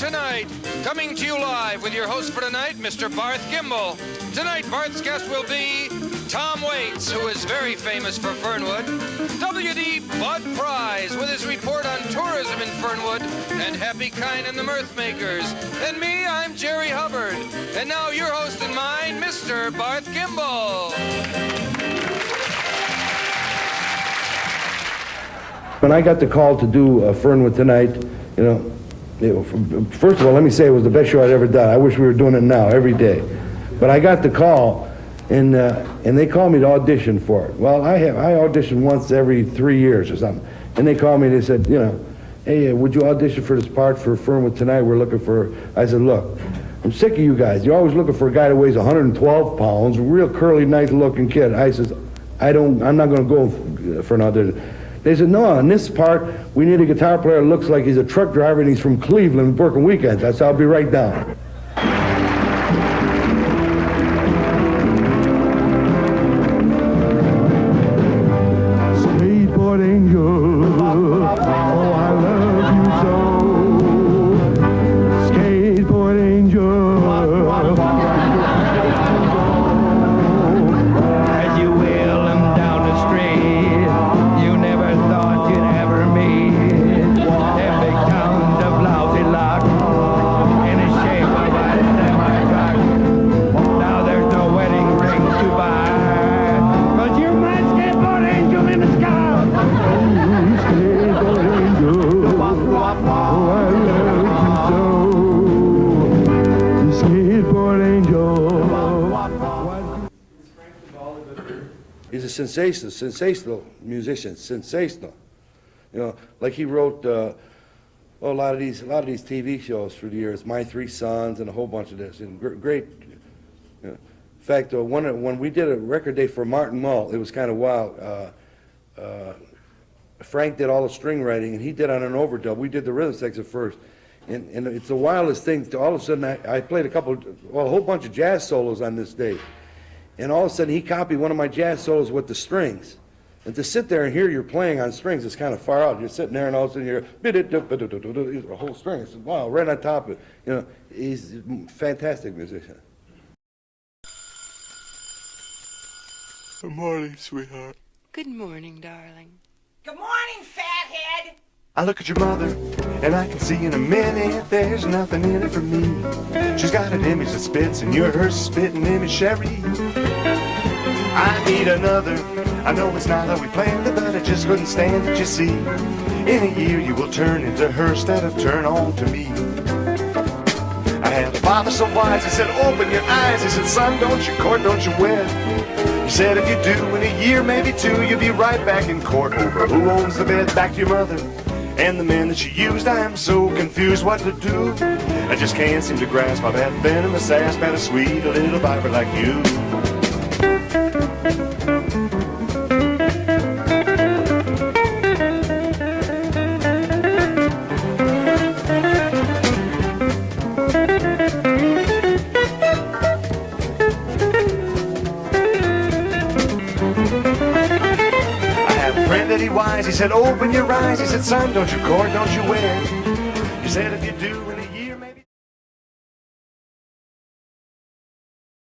Tonight, coming to you live with your host for tonight, Mr. Barth Kimball. Tonight, Barth's guest will be Tom Waits, who is very famous for Fernwood, W.D. Bud Prize with his report on tourism in Fernwood, and Happy Kine and the Mirthmakers. And me, I'm Jerry Hubbard. And now your host and mine, Mr. Barth Kimball. When I got the call to do Fernwood Tonight, first of all, let me say it was the best show I'd ever done. I wish we were doing it now, every day. But I got the call, and they called me to audition for it. Well, I audition once every 3 years or something. And they called me, they said, hey, would you audition for this part for Fernwood Tonight? We're looking for... I said, look, I'm sick of you guys. You're always looking for a guy that weighs 112 pounds, a real curly, nice-looking kid. I said, I'm not going to go for an audition. They said, no, in this part, we need a guitar player that looks like he's a truck driver and he's from Cleveland working weekends. I said, I'll be right down. Skateboard angel, oh, I love you so. Skateboard angel. As you wheel him down the street, you never thought you'd ever meet a big town of lousy luck in the shape of a semi-truck. Now there's no wedding ring to buy, but you're my skateboard angel in the sky. Skateboard angel, oh, I love you so. Skateboard angel. He's a sensational musician, sensational. Like he wrote a lot of these TV shows through the years, My Three Sons and a whole bunch of this, and great. In fact, when we did a record day for Martin Mull, it was kind of wild. Frank did all the string writing, and he did on an overdub. We did the rhythm section first, and it's the wildest thing. All of a sudden, I played a whole bunch of jazz solos on this day. And all of a sudden, he copied one of my jazz solos with the strings. And to sit there and hear you're playing on strings is kind of far out. You're sitting there, and all of a sudden, you're a whole string. It's wow, right on top of it. He's a fantastic musician. Good morning, sweetheart. Good morning, darling. Good morning, fathead. I look at your mother, and I can see in a minute there's nothing in it for me. She's got an image that spits, and you're her spitting image, Sherry. I need another. I know it's not how we planned it, but I just couldn't stand it, you see. In a year you will turn into her instead of turn on to me. I had a father so wise, he said, open your eyes. He said, son, don't you court, don't you wed. He said, if you do, in a year, maybe two, you'll be right back in court over who owns the bed. Back to your mother and the men that she used. I am so confused what to do. I just can't seem to grasp how that venomous ass met a sweet little viper like you. Wise, he said, open your eyes. He said, son, don't you court, don't you wed. He said, if you do,